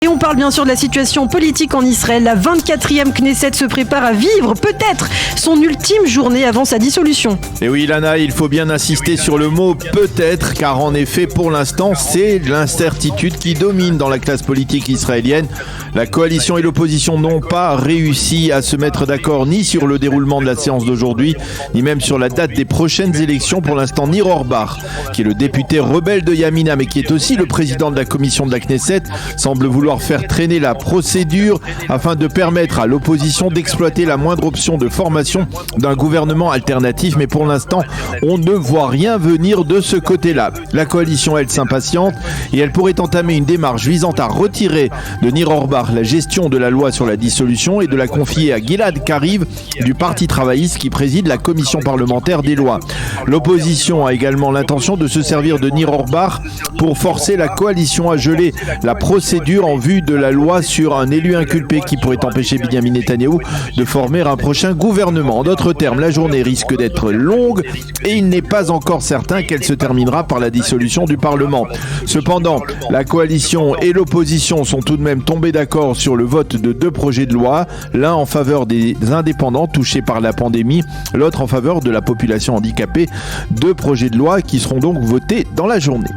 Et on parle bien sûr de la situation politique en Israël. La 24e Knesset se prépare à vivre peut-être son ultime journée avant sa dissolution. Et oui, Lana, il faut bien insister sur le mot peut-être, car en effet, pour l'instant, c'est l'incertitude qui domine dans la classe politique israélienne. La coalition et l'opposition n'ont pas réussi à se mettre d'accord ni sur le déroulement de la séance d'aujourd'hui, ni même sur la date des prochaines élections. Pour l'instant, Nir Orbar, qui est le député rebelle de Yamina, mais qui est aussi le président de la commission de la Knesset, semble vouloir faire traîner la procédure afin de permettre à l'opposition d'exploiter la moindre option de formation d'un gouvernement alternatif. Mais pour l'instant, on ne voit rien venir de ce côté-là. La coalition, elle, s'impatiente et elle pourrait entamer une démarche visant à retirer de Nir Orbar la gestion de la loi sur la dissolution et de la confier à Gilad Kariv du Parti travailliste qui préside la commission parlementaire des lois. L'opposition a également l'intention de se servir de Nir Orbar pour forcer la coalition à geler la procédure en vue de la loi sur un élu inculpé qui pourrait empêcher Binyamin Netanyahou de former un prochain gouvernement. En d'autres termes, la journée risque d'être longue et il n'est pas encore certain qu'elle se terminera par la dissolution du Parlement. Cependant, la coalition et l'opposition sont tout de même tombés d'accord sur le vote de 2 projets de loi, l'un en faveur des indépendants touchés par la pandémie, l'autre en faveur de la population handicapée. 2 projets de loi qui seront donc votés dans la journée.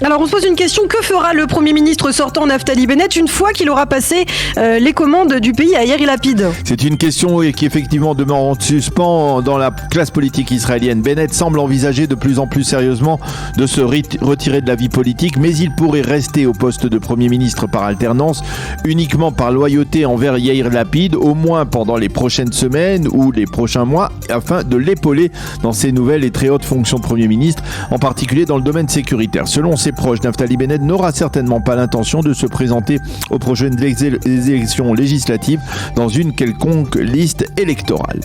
Alors on se pose une question, que fera le Premier ministre sortant Naftali Bennett une fois qu'il aura passé les commandes du pays à Yair Lapid? C'est une question qui effectivement demeure en suspens dans la classe politique israélienne. Bennett semble envisager de plus en plus sérieusement de se retirer de la vie politique, mais il pourrait rester au poste de Premier ministre par alternance, uniquement par loyauté envers Yair Lapid, au moins pendant les prochaines semaines ou les prochains mois, afin de l'épauler dans ses nouvelles et très hautes fonctions de Premier ministre, en particulier dans le domaine sécuritaire. Selon ses proches, Naftali Bennett n'aura certainement pas l'intention de se présenter aux prochaines élections législatives dans une quelconque liste électorale.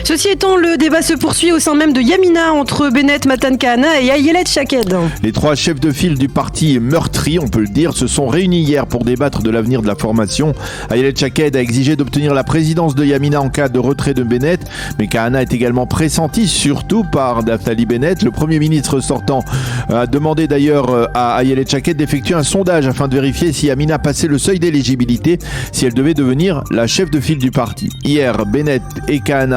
Ceci étant, le débat se poursuit au sein même de Yamina entre Bennett, Matan Kahana et Ayelet Shaked. Les 3 chefs de file du parti meurtri, on peut le dire, se sont réunis hier pour débattre de l'avenir de la formation. Ayelet Shaked a exigé d'obtenir la présidence de Yamina en cas de retrait de Bennett, mais Kahana est également pressenti, surtout par Naftali Bennett. Le Premier ministre sortant a demandé d'ailleurs à Ayelet Shaked d'effectuer un sondage afin de vérifier si Yamina passait le seuil d'éligibilité, si elle devait devenir la chef de file du parti. Hier, Bennett et Kahana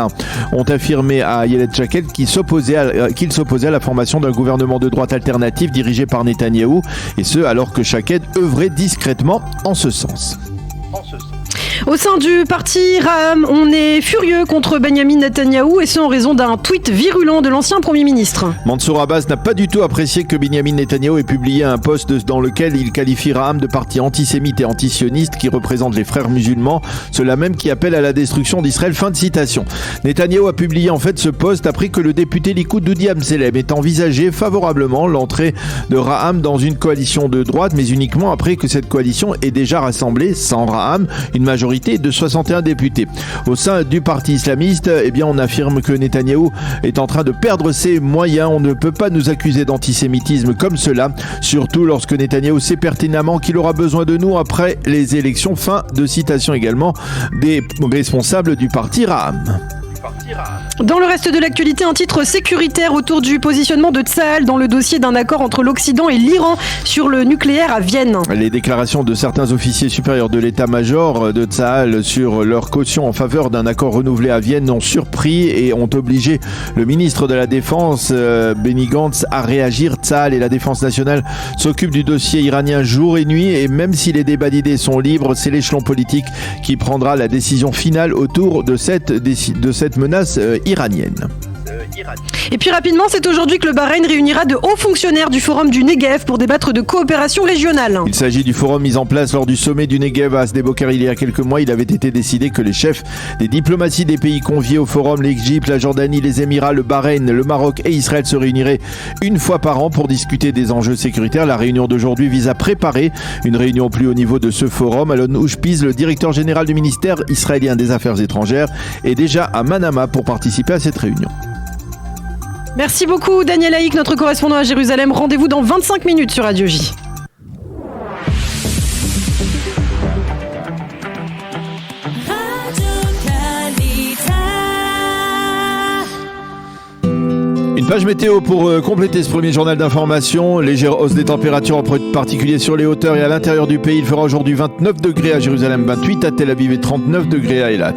ont affirmé à Ayelet Shaked qu'ils s'opposaient à la formation d'un gouvernement de droite alternatif dirigé par Netanyahou, et ce alors que Shaked œuvrait discrètement en ce sens. Au sein du parti Ra'am, on est furieux contre Benjamin Netanyahou, et ce en raison d'un tweet virulent de l'ancien Premier ministre. Mansour Abbas n'a pas du tout apprécié que Benjamin Netanyahou ait publié un post dans lequel il qualifie Ra'am de parti antisémite et antisioniste qui représente les frères musulmans, ceux-là même qui appellent à la destruction d'Israël. Fin de citation. Netanyahou a publié en fait ce post après que le député Likoud Dudi Amselem ait envisagé favorablement l'entrée de Ra'am dans une coalition de droite, mais uniquement après que cette coalition ait déjà rassemblé, sans Ra'am, une majorité de 61 députés. Au sein du parti islamiste, on affirme que Netanyahou est en train de perdre ses moyens. On ne peut pas nous accuser d'antisémitisme comme cela, surtout lorsque Netanyahou sait pertinemment qu'il aura besoin de nous après les élections. Fin de citation également des responsables du parti Ra'am. Dans le reste de l'actualité, un titre sécuritaire autour du positionnement de Tsahal dans le dossier d'un accord entre l'Occident et l'Iran sur le nucléaire à Vienne. Les déclarations de certains officiers supérieurs de l'état-major de Tsahal sur leur caution en faveur d'un accord renouvelé à Vienne ont surpris et ont obligé le ministre de la Défense, Benny Gantz, à réagir. Tsahal et la Défense nationale s'occupent du dossier iranien jour et nuit, et même si les débats d'idées sont libres, c'est l'échelon politique qui prendra la décision finale autour de cette menace iranienne. Et puis rapidement, c'est aujourd'hui que le Bahreïn réunira de hauts fonctionnaires du Forum du Negev pour débattre de coopération régionale. Il s'agit du forum mis en place lors du sommet du Negev à Sde-Boker il y a quelques mois. Il avait été décidé que les chefs des diplomaties des pays conviés au forum, l'Égypte, la Jordanie, les Émirats, le Bahreïn, le Maroc et Israël, se réuniraient une fois par an pour discuter des enjeux sécuritaires. La réunion d'aujourd'hui vise à préparer une réunion au plus haut niveau de ce forum. Alon Oushpiz, le directeur général du ministère israélien des Affaires étrangères, est déjà à Manama pour participer à cette réunion. Merci beaucoup Daniel Haïk, notre correspondant à Jérusalem. Rendez-vous dans 25 minutes sur Radio J. Une page météo pour compléter ce premier journal d'information. Légère hausse des températures, en particulier sur les hauteurs et à l'intérieur du pays. Il fera aujourd'hui 29 degrés à Jérusalem, 28 à Tel Aviv et 39 degrés à Eilat.